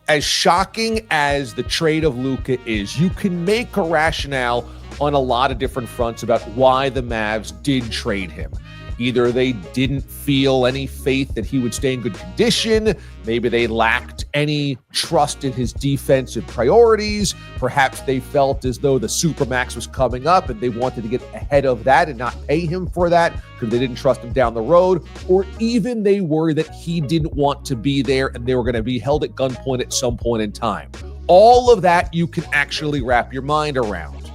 As shocking as the trade of Luka is, you can make a rationale on a lot of different fronts about why the Mavs did trade him. Either they didn't feel any faith that he would stay in good condition. Maybe they lacked any trust in his defensive priorities. Perhaps they felt as though the Supermax was coming up and they wanted to get ahead of that and not pay him for that because they didn't trust him down the road. Or even they worried that he didn't want to be there and they were going to be held at gunpoint at some point in time. All of that you can actually wrap your mind around.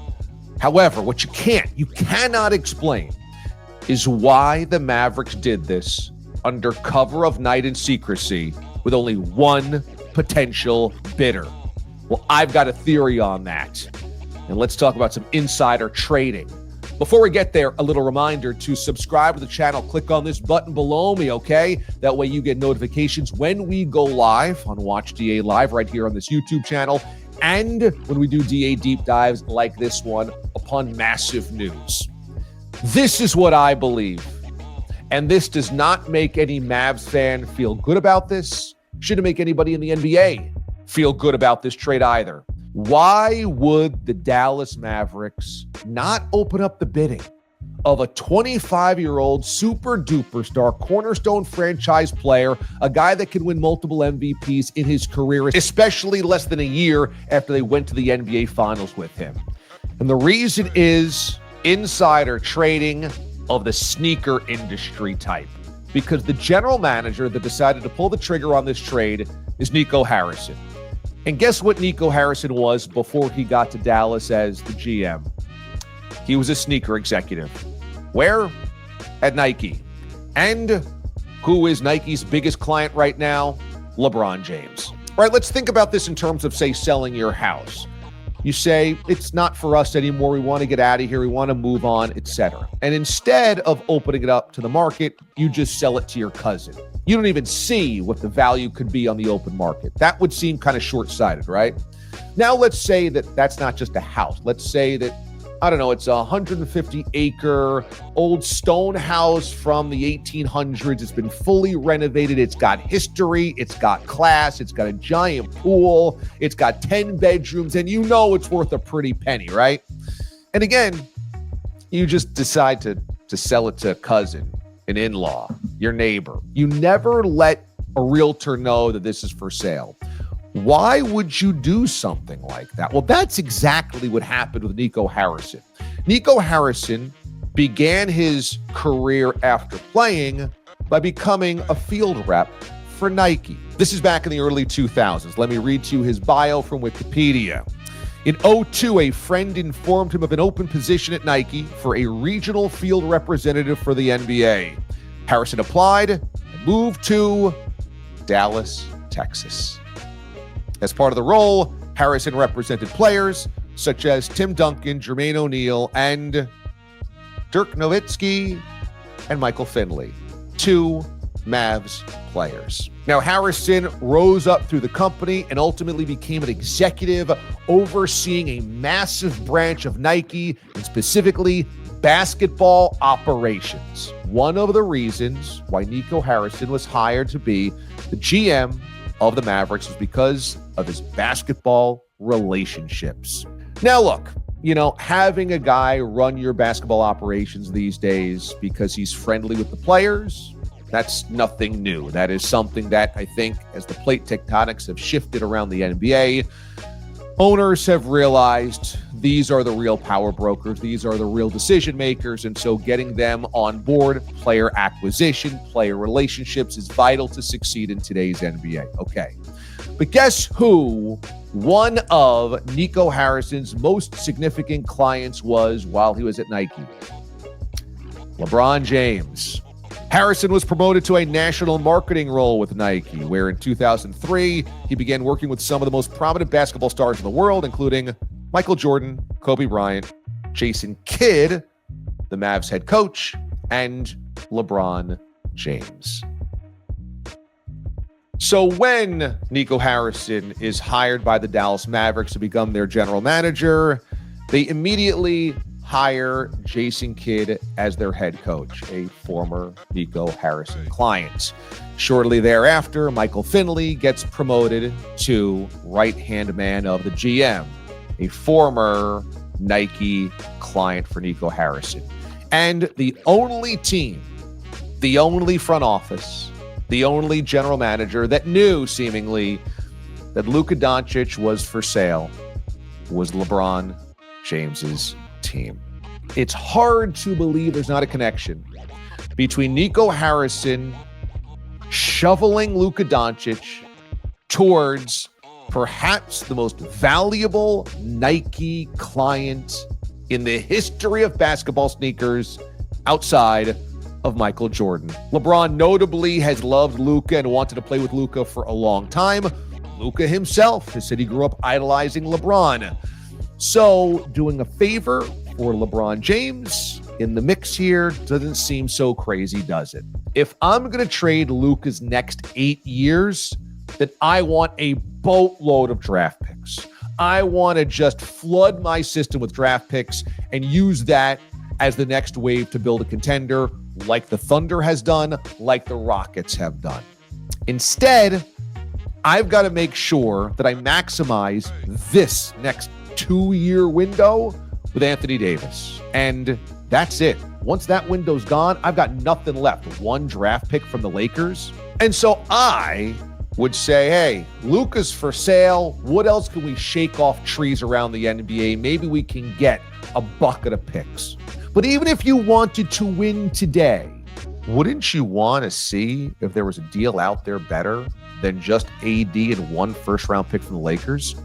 However, what you cannot explain is why the Mavericks did this under cover of night and secrecy with only one potential bidder. Well, I've got a theory on that. And let's talk about some insider trading. Before we get there, a little reminder to subscribe to the channel. Click on this button below me, okay? That way you get notifications when we go live on Watch DA Live right here on this YouTube channel, and when we do DA deep dives like this one upon massive news. This is what I believe, and this does not make any Mavs fan feel good about this. Shouldn't make anybody in the NBA feel good about this trade either. Why would the Dallas Mavericks not open up the bidding of a 25-year-old super-duper star, cornerstone franchise player, a guy that can win multiple MVPs in his career, especially less than a year after they went to the NBA Finals with him? And the reason is insider trading of the sneaker industry type, because the general manager that decided to pull the trigger on this trade is Nico Harrison. And guess what Nico Harrison was before he got to Dallas as the GM? He was a sneaker executive. Where? At Nike. And who is Nike's biggest client right now? LeBron James. All right, let's think about this in terms of, say, selling your house. You say, it's not for us anymore. We want to get out of here. We want to move on, etc. And instead of opening it up to the market, you just sell it to your cousin. You don't even see what the value could be on the open market. That would seem kind of short-sighted, right? Now, let's say that that's not just a house. Let's say that, I don't know, it's a 150-acre old stone house from the 1800s. It's been fully renovated. It's got history. It's got class. It's got a giant pool. It's got 10 bedrooms, and you know it's worth a pretty penny, right? And again, you just decide to sell it to a cousin, an in-law, your neighbor. You never let a realtor know that this is for sale. Why would you do something like that? Well, that's exactly what happened with Nico Harrison. Nico Harrison began his career after playing by becoming a field rep for Nike. This is back in the early 2000s. Let me read to you his bio from Wikipedia. In 2002, a friend informed him of an open position at Nike for a regional field representative for the NBA. Harrison applied and moved to Dallas, Texas. As part of the role, Harrison represented players such as Tim Duncan, Jermaine O'Neal, and Dirk Nowitzki and Michael Finley, two Mavs players. Now, Harrison rose up through the company and ultimately became an executive overseeing a massive branch of Nike, and specifically basketball operations. One of the reasons why Nico Harrison was hired to be the GM of the Mavericks was because of his basketball relationships. Now, look, having a guy run your basketball operations these days because he's friendly with the players, that's nothing new. That is something that I think, as the plate tectonics have shifted around the NBA, owners have realized these are the real power brokers. These are the real decision makers. And so getting them on board, player acquisition, player relationships is vital to succeed in today's NBA. Okay. But guess who one of Nico Harrison's most significant clients was while he was at Nike? LeBron James. Harrison was promoted to a national marketing role with Nike, where in 2003, he began working with some of the most prominent basketball stars in the world, including Michael Jordan, Kobe Bryant, Jason Kidd, the Mavs head coach, and LeBron James. So when Nico Harrison is hired by the Dallas Mavericks to become their general manager, they immediately hire Jason Kidd as their head coach, a former Nico Harrison client. Shortly thereafter, Michael Finley gets promoted to right-hand man of the GM, a former Nike client for Nico Harrison. And the only team, the only front office, the only general manager that knew, seemingly, that Luka Doncic was for sale was LeBron James's team. It's hard to believe there's not a connection between Nico Harrison shoveling Luka Doncic towards perhaps the most valuable Nike client in the history of basketball sneakers outside of Michael Jordan. LeBron notably has loved Luka and wanted to play with Luka for a long time. Luka himself has said he grew up idolizing LeBron. So doing a favor for LeBron James in the mix here doesn't seem so crazy, does it? If I'm going to trade Luka's next 8 years, then I want a boatload of draft picks. I want to just flood my system with draft picks and use that as the next wave to build a contender like the Thunder has done, like the Rockets have done. Instead, I've got to make sure that I maximize this next 2-year window with Anthony Davis. And that's it. Once that window's gone, I've got nothing left. One draft pick from the Lakers. And so I would say, hey, Luka's for sale. What else can we shake off trees around the NBA? Maybe we can get a bucket of picks. But even if you wanted to win today, wouldn't you want to see if there was a deal out there better than just AD and one first-round pick from the Lakers?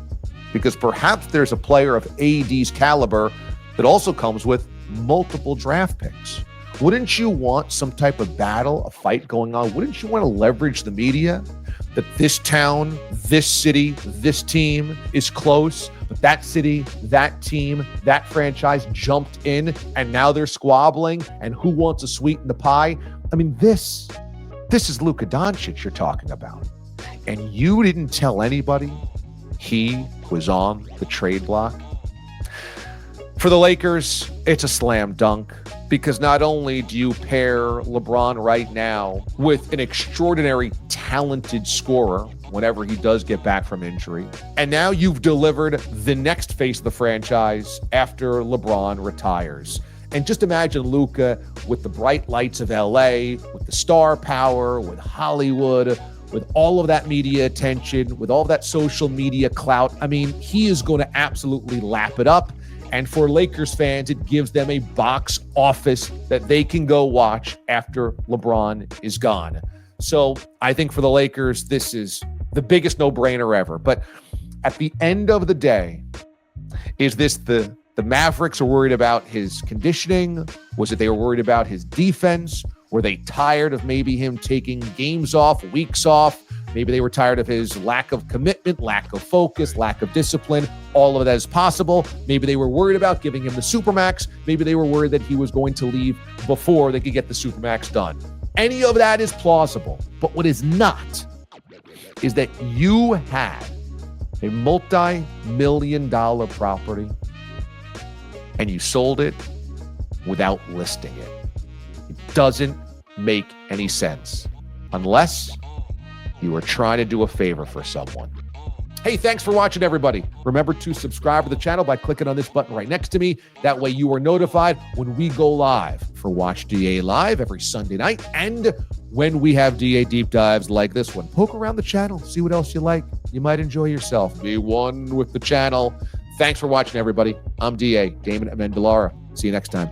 Because perhaps there's a player of AD's caliber that also comes with multiple draft picks. Wouldn't you want some type of battle, a fight going on? Wouldn't you want to leverage the media that this town, this city, this team is close, but that city, that team, that franchise jumped in and now they're squabbling and who wants to sweeten the pie? I mean, this is Luka Doncic you're talking about. And you didn't tell anybody he was on the trade block? For the Lakers, it's a slam dunk because not only do you pair LeBron right now with an extraordinary talented scorer whenever he does get back from injury, and now you've delivered the next face of the franchise after LeBron retires. And just imagine Luka with the bright lights of LA, with the star power, with Hollywood, with all of that media attention, with all of that social media clout. I mean, he is going to absolutely lap it up. And for Lakers fans, it gives them a box office that they can go watch after LeBron is gone. So I think for the Lakers, this is the biggest no-brainer ever. But at the end of the day, is this the Mavericks are worried about his conditioning? Was it they were worried about his defense? Were they tired of maybe him taking games off, weeks off? Maybe they were tired of his lack of commitment, lack of focus, lack of discipline. All of that is possible. Maybe they were worried about giving him the Supermax. Maybe they were worried that he was going to leave before they could get the Supermax done. Any of that is plausible. But what is not is that you had a multi-million-dollar property and you sold it without listing it. It doesn't make any sense unless you are trying to do a favor for someone. Hey, thanks for watching, everybody. Remember to subscribe to the channel by clicking on this button right next to me. That way you are notified when we go live for Watch DA Live every Sunday night and when we have DA deep dives like this one. Poke around the channel, see what else you like. You might enjoy yourself. Be one with the channel. Thanks for watching, everybody. I'm DA, Damon Amendolara. See you next time.